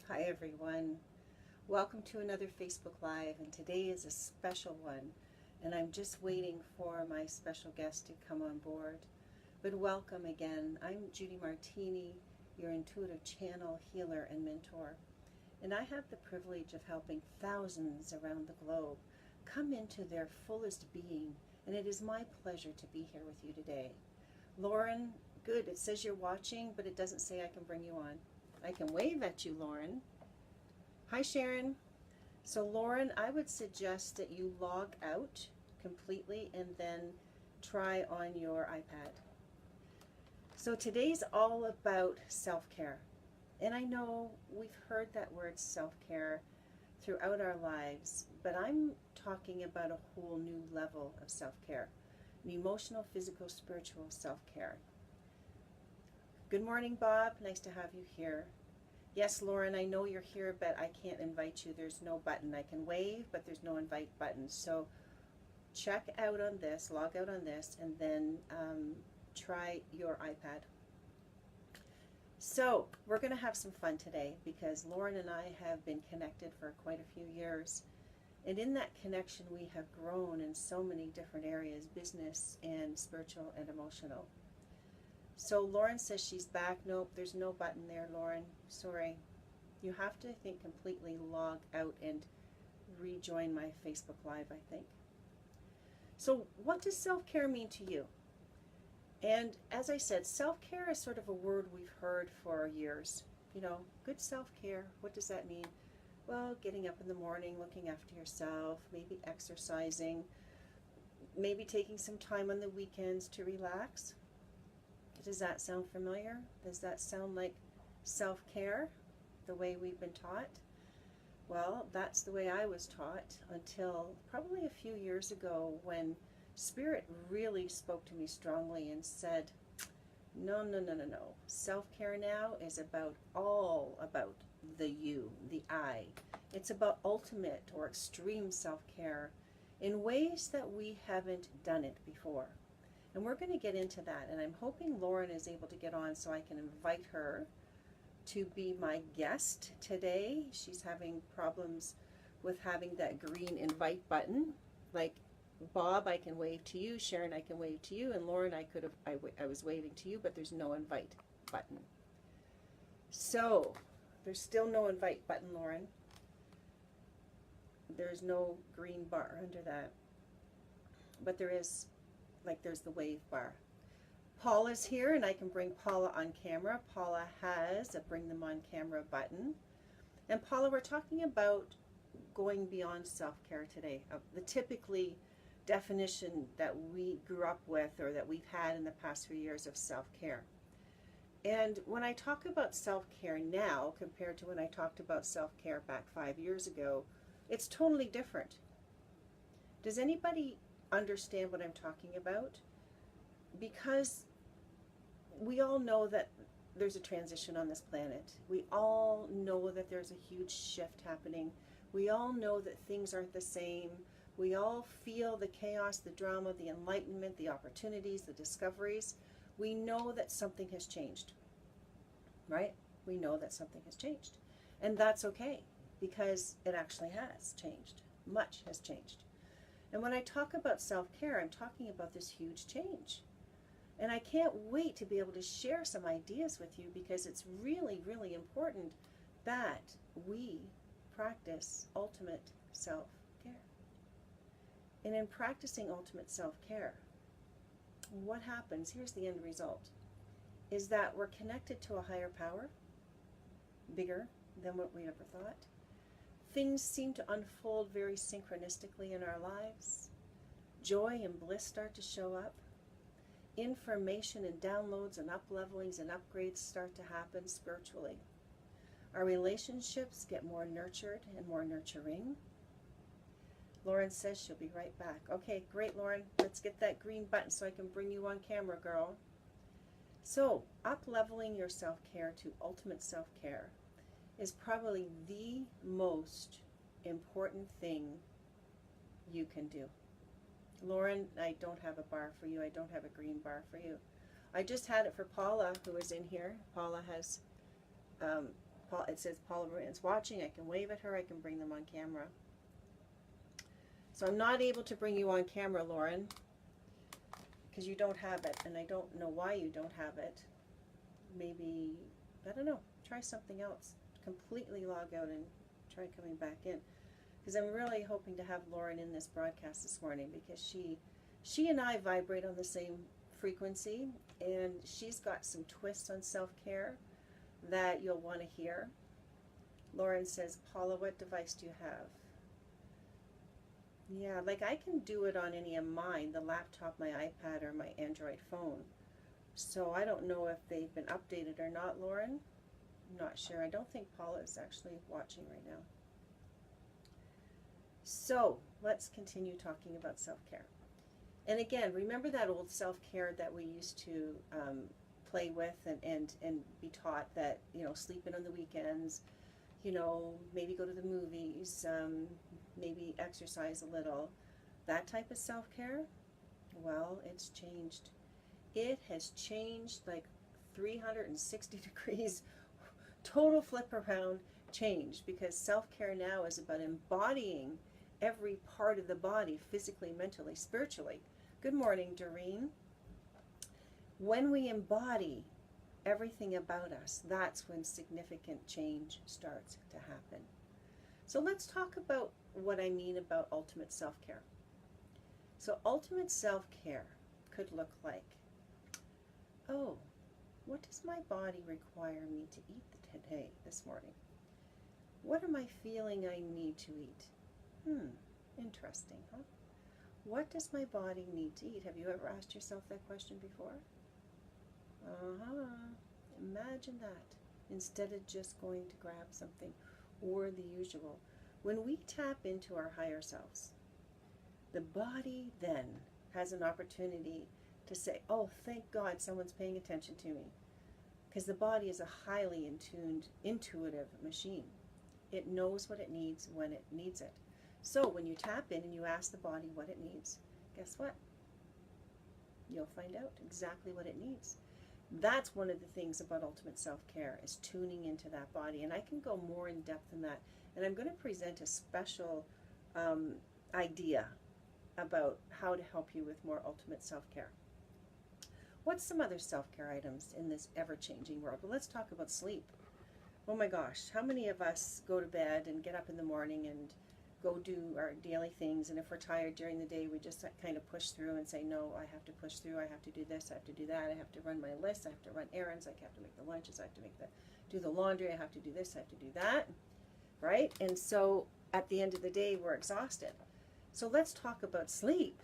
Hi everyone. Welcome to another Facebook Live, and today is a special one, and I'm just waiting for my special guest to come on board. But welcome again. I'm Judy Martini, your intuitive channel, healer, and mentor. And I have the privilege of helping thousands around the globe come into their fullest being, and it is my pleasure to be here with you today. Lauren, good. It says you're watching, but it doesn't say I can bring you on. I can wave at you, Lauren. Hi, Sharon. So, Lauren, I would suggest that you log out completely and then try on your iPad. So today's all about self-care. And I know we've heard that word self-care throughout our lives, but I'm talking about a whole new level of self-care, an emotional, physical, spiritual self-care. Good morning, Bob. Nice to have you here. Yes, Lauren, I know you're here, but I can't invite you. There's no button. I can wave, but there's no invite button. So check out on this, log out on this, and then try your iPad. So we're going to have some fun today because Lauren and I have been connected for quite a few years. And in that connection, we have grown in so many different areas, business and spiritual and emotional. So Lauren says she's back. Nope, there's no button there, Lauren. Sorry. You have to, I think, completely log out and rejoin my Facebook Live, I think. So what does self-care mean to you? And as I said, self-care is sort of a word we've heard for years. You know, good self-care, what does that mean? Well, getting up in the morning, looking after yourself, maybe exercising, maybe taking some time on the weekends to relax. Does that sound familiar? Does that sound like self-care, the way we've been taught? Well, that's the way I was taught until probably a few years ago when Spirit really spoke to me strongly and said, no, no, no, no, no. Self-care now is all about the you, the I. It's about ultimate or extreme self-care in ways that we haven't done it before. And we're going to get into that, and I'm hoping Lauren is able to get on so I can invite her to be my guest today. She's having problems with having that green invite button. Like Bob, I can wave to you. Sharon, I can wave to you. And Lauren, I was waving to you, but there's no invite button. So there's still no invite button, Lauren. There's no green bar under that. But there is, like there's the wave bar. Paula's here, and I can bring Paula on camera. Paula has a bring them on camera button. And Paula, we're talking about going beyond self-care today. The typically definition that we grew up with or that we've had in the past few years of self-care. And when I talk about self-care now compared to when I talked about self-care back 5 years ago, it's totally different. Does anybody understand what I'm talking about? Because we all know that there's a transition on this planet. We all know that there's a huge shift happening. We all know that things aren't the same. We all feel the chaos, the drama, the enlightenment, the opportunities, the discoveries. We know that something has changed, right? We know that something has changed. And that's okay, because it actually has changed. Much has changed. And when I talk about self-care, I'm talking about this huge change. And I can't wait to be able to share some ideas with you because it's really, really important that we practice ultimate self-care. And in practicing ultimate self-care, what happens, here's the end result, is that we're connected to a higher power, bigger than what we ever thought. Things seem to unfold very synchronistically in our lives. Joy and bliss start to show up. Information and downloads and up-levelings and upgrades start to happen spiritually. Our relationships get more nurtured and more nurturing. Lauren says she'll be right back. Okay, great, Lauren. Let's get that green button so I can bring you on camera, girl. So, up-leveling your self-care to ultimate self-care is probably the most important thing you can do. Lauren, I don't have a bar for you. I don't have a green bar for you. I just had it for Paula, who is in here. Paula has it says Paula Moran's watching. I can wave at her. I can bring them on camera. So I'm not able to bring you on camera, Lauren, because you don't have it, and I don't know why you don't have it. Maybe, I don't know, try something else. Completely log out and try coming back in. Because I'm really hoping to have Lauren in this broadcast this morning, because she and I vibrate on the same frequency, and she's got some twists on self-care that you'll want to hear. Lauren says, Paula, what device do you have? Yeah, like I can do it on any of mine, the laptop, my iPad, or my Android phone. So I don't know if they've been updated or not, Lauren. I'm not sure. I don't think Paula is actually watching right now. So let's continue talking about self-care. And again, remember that old self-care that we used to play with and be taught that, you know, sleep in on the weekends, you know, maybe go to the movies, maybe exercise a little. That type of self-care, well, it's changed. It has changed like 360 degrees, total flip around change, because self-care now is about embodying every part of the body, physically, mentally, spiritually. Good morning, Doreen. When we embody everything about us, that's when significant change starts to happen. So let's talk about what I mean about ultimate self-care. So ultimate self-care could look like, oh, what does my body require me to eat today, this morning? What am I feeling I need to eat? Interesting, huh? What does my body need to eat? Have you ever asked yourself that question before? Imagine that, instead of just going to grab something or the usual. When we tap into our higher selves, the body then has an opportunity to say, oh, thank God someone's paying attention to me. Because the body is a highly intuitive machine. It knows what it needs when it needs it. So when you tap in and you ask the body what it needs, guess what? You'll find out exactly what it needs. That's one of the things about ultimate self-care, is tuning into that body. And I can go more in depth than that. And I'm going to present a special idea about how to help you with more ultimate self-care. What's some other self-care items in this ever-changing world? Well, let's talk about sleep. Oh my gosh, how many of us go to bed and get up in the morning and go do our daily things, and if we're tired during the day, we just kind of push through and say, no, I have to push through, I have to do this, I have to do that, I have to run my list, I have to run errands, I have to make the lunches, I have to do the laundry, I have to do this, I have to do that, right? And so at the end of the day, we're exhausted. So let's talk about sleep.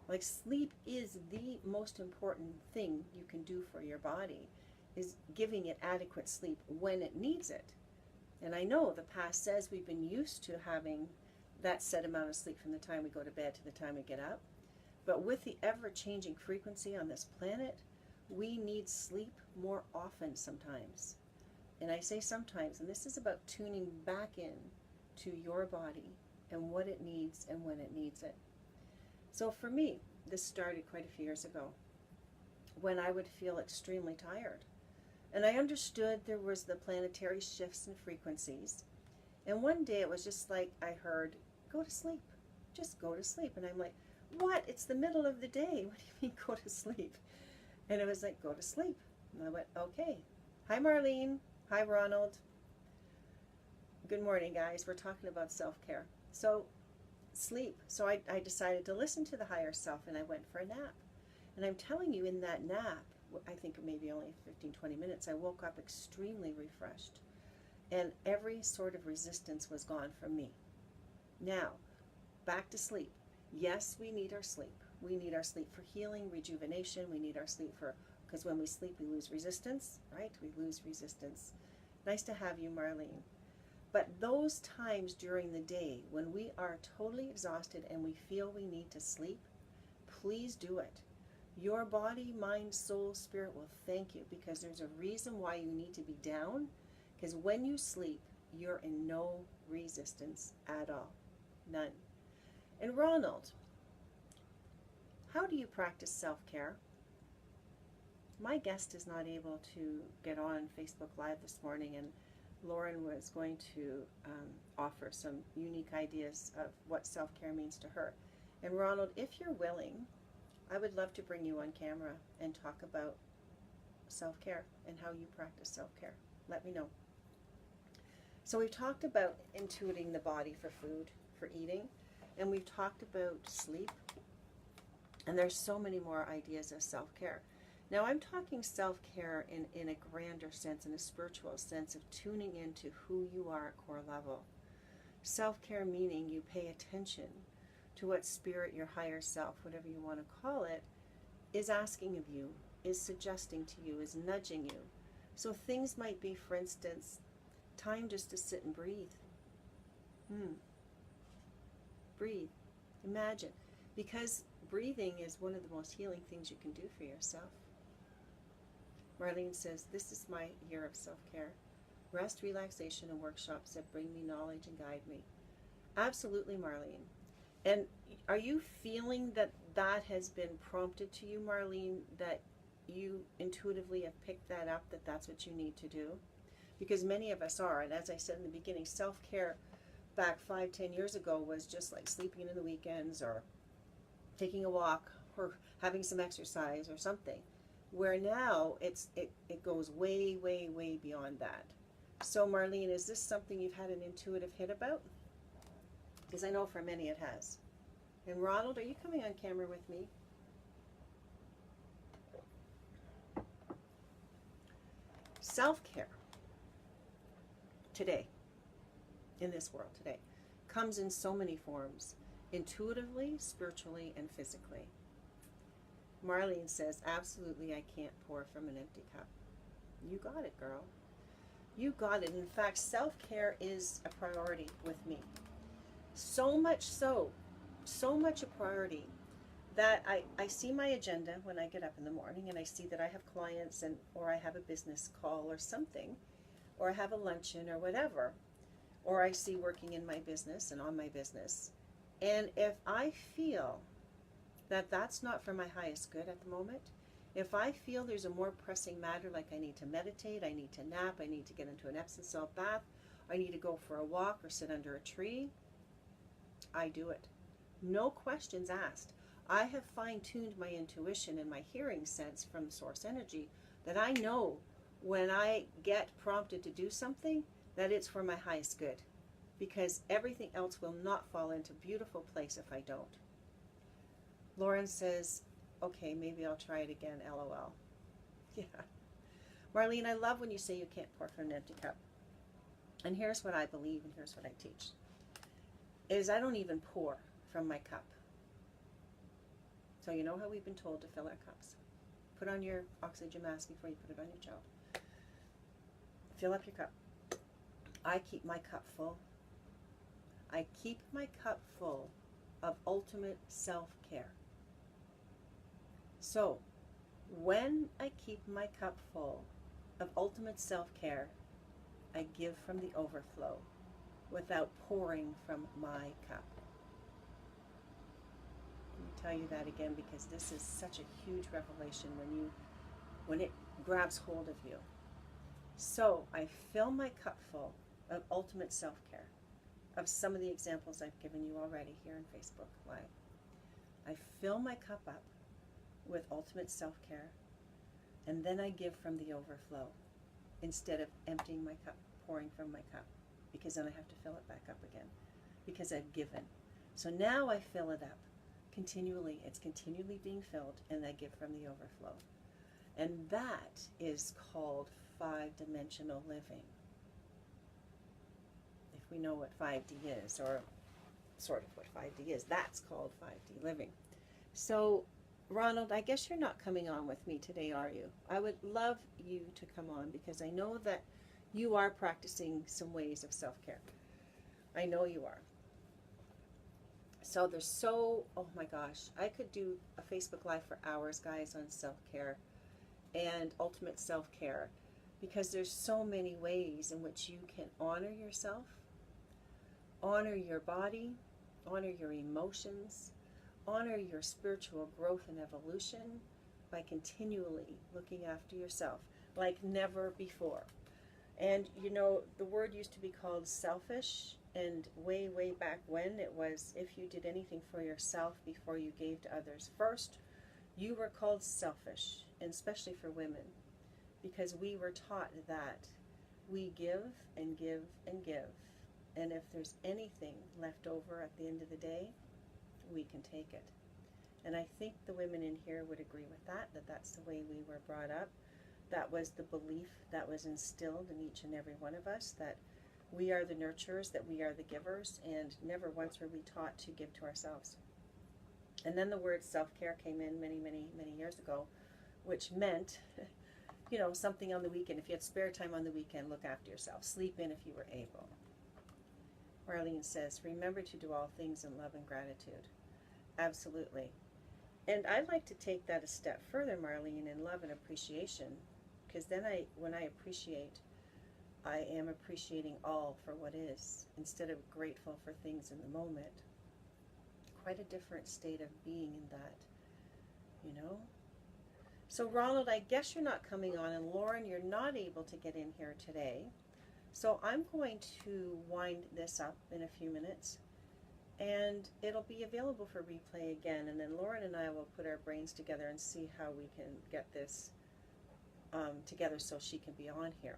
Like, sleep is the most important thing you can do for your body, is giving it adequate sleep when it needs it. And I know the past says we've been used to having that set amount of sleep from the time we go to bed to the time we get up. But with the ever-changing frequency on this planet, we need sleep more often sometimes. And I say sometimes, and this is about tuning back in to your body and what it needs and when it needs it. So for me, this started quite a few years ago, when I would feel extremely tired. And I understood there was the planetary shifts in frequencies. And one day it was just like I heard, go to sleep. Just go to sleep. And I'm like, what? It's the middle of the day. What do you mean go to sleep? And it was like, go to sleep. And I went, okay. Hi, Marlene. Hi, Ronald. Good morning, guys. We're talking about self-care. So sleep. So I decided to listen to the higher self, and I went for a nap. And I'm telling you, in that nap, I think maybe only 15-20 minutes, I woke up extremely refreshed. And every sort of resistance was gone from me. Now, back to sleep. Yes, we need our sleep. We need our sleep for healing, rejuvenation. We need our sleep for, because when we sleep, we lose resistance, right? We lose resistance. Nice to have you, Marlene. But those times during the day when we are totally exhausted and we feel we need to sleep, please do it. Your body, mind, soul, spirit will thank you, because there's a reason why you need to be down, because when you sleep, you're in no resistance at all. None. And Ronald, how do you practice self-care? My guest is not able to get on Facebook Live this morning, and Lauren was going to offer some unique ideas of what self-care means to her. And Ronald, if you're willing, I would love to bring you on camera and talk about self-care and how you practice self-care. Let me know. So we've talked about intuiting the body for food, for eating, and we've talked about sleep. And there's so many more ideas of self-care. Now I'm talking self-care in a grander sense, in a spiritual sense of tuning into who you are at core level. Self-care meaning you pay attention to what spirit, your higher self, whatever you want to call it, is asking of you, is suggesting to you, is nudging you. So things might be, for instance, time just to sit and breathe. Breathe. Imagine. Because breathing is one of the most healing things you can do for yourself. Marlene says, this is my year of self-care. Rest, relaxation, and workshops that bring me knowledge and guide me. Absolutely, Marlene. And are you feeling that that has been prompted to you, Marlene, that you intuitively have picked that up, that that's what you need to do? Because many of us are. And as I said in the beginning, self-care back 5-10 years ago was just like sleeping in the weekends or taking a walk or having some exercise or something. Where now it goes way, way, way beyond that. So Marlene, is this something you've had an intuitive hit about? Because I know for many it has. And Ronald, are you coming on camera with me? Self-care today, in this world today, comes in so many forms, intuitively, spiritually, and physically. Marlene says, absolutely, I can't pour from an empty cup. You got it, girl. You got it. In fact, self-care is a priority with me. So much a priority that I see my agenda when I get up in the morning and I see that I have clients or I have a business call or something, or I have a luncheon or whatever, or I see working in my business and on my business. And if I feel that that's not for my highest good at the moment, if I feel there's a more pressing matter, like I need to meditate, I need to nap, I need to get into an Epsom salt bath, I need to go for a walk or sit under a tree, I do it. No questions asked. I have fine-tuned my intuition and my hearing sense from source energy that I know when I get prompted to do something that it's for my highest good, because everything else will not fall into beautiful place if I don't. Lauren says, okay, maybe I'll try it again, LOL. Yeah. Marlene, I love when you say you can't pour from an empty cup. And here's what I believe and here's what I teach. Is I don't even pour from my cup. So you know how we've been told to fill our cups. Put on your oxygen mask before you put it on your child. Fill up your cup. I keep my cup full. I keep my cup full of ultimate self-care. So, when I keep my cup full of ultimate self-care, I give from the overflow without pouring from my cup. Let me tell you that again, because this is such a huge revelation when it grabs hold of you. So, I fill my cup full of ultimate self-care, of some of the examples I've given you already here on Facebook Live. I fill my cup up with ultimate self-care, and then I give from the overflow instead of emptying my cup, pouring from my cup, because then I have to fill it back up again, because I've given. So now I fill it up continually. It's continually being filled, and I give from the overflow. And that is called 5-dimensional living. If we know what 5D is, or sort of what 5D is, that's called 5D living. So Ronald, I guess you're not coming on with me today, are you? I would love you to come on, because I know that you are practicing some ways of self-care. I know you are. So oh my gosh, I could do a Facebook Live for hours, guys, on self-care and ultimate self-care, because there's so many ways in which you can honor yourself, honor your body, honor your emotions, honor your spiritual growth and evolution by continually looking after yourself like never before. And you know, the word used to be called selfish, and way, way back when it was if you did anything for yourself before you gave to others first, you were called selfish, and especially for women, because we were taught that we give and give and give, and if there's anything left over at the end of the day, we can take it. And I think the women in here would agree with that, that that's the way we were brought up. That was the belief that was instilled in each and every one of us, that we are the nurturers, that we are the givers, and never once were we taught to give to ourselves. And then the word self-care came in many, many, many years ago, which meant, you know, something on the weekend. If you had spare time on the weekend, look after yourself. Sleep in if you were able. Marlene says, remember to do all things in love and gratitude. Absolutely. And I'd like to take that a step further, Marlene, in love and appreciation, because then when I appreciate, I am appreciating all for what is, instead of grateful for things in the moment. Quite a different state of being in that, you know? So Ronald, I guess you're not coming on, and Lauren, you're not able to get in here today. So I'm going to wind this up in a few minutes, and it'll be available for replay again, and then Lauren and I will put our brains together and see how we can get this together so she can be on here.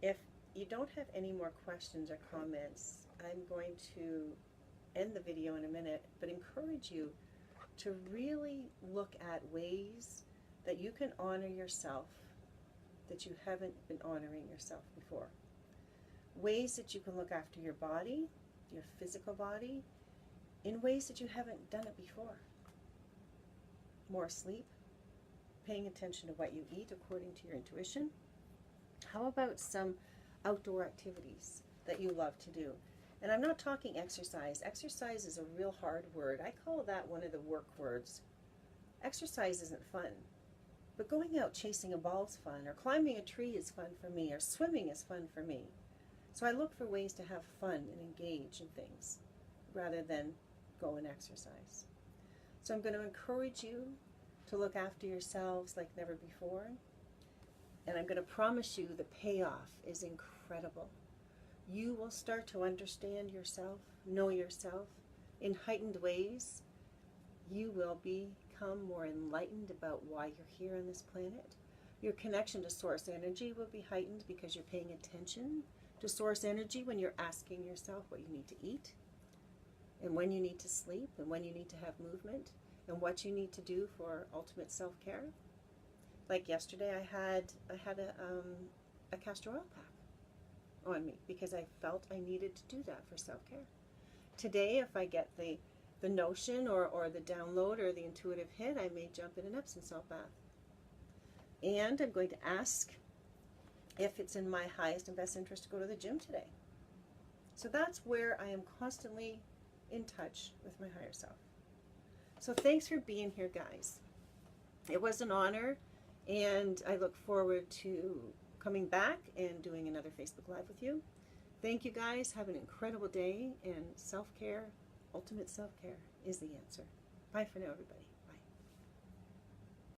If you don't have any more questions or comments, I'm going to end the video in a minute, but encourage you to really look at ways that you can honor yourself that you haven't been honoring yourself before. Ways that you can look after your body, your physical body, in ways that you haven't done it before. More sleep, paying attention to what you eat according to your intuition. How about some outdoor activities that you love to do? And I'm not talking exercise. Exercise is a real hard word. I call that one of the work words. Exercise isn't fun, but going out chasing a ball is fun, or climbing a tree is fun for me, or swimming is fun for me. So I look for ways to have fun and engage in things rather than go and exercise. So I'm going to encourage you to look after yourselves like never before. And I'm going to promise you the payoff is incredible. You will start to understand yourself, know yourself in heightened ways. You will become more enlightened about why you're here on this planet. Your connection to source energy will be heightened because you're paying attention to source energy when you're asking yourself what you need to eat, and when you need to sleep, and when you need to have movement, and what you need to do for ultimate self-care. Like yesterday, I had a castor oil pack on me because I felt I needed to do that for self-care. Today, if I get the notion or the download or the intuitive hit, I may jump in an Epsom salt bath. And I'm going to ask if it's in my highest and best interest to go to the gym today. So that's where I am constantly in touch with my higher self. So thanks for being here, guys. It was an honor, and I look forward to coming back and doing another Facebook Live with you. Thank you, guys. Have an incredible day, and self-care, ultimate self-care is the answer. Bye for now, everybody.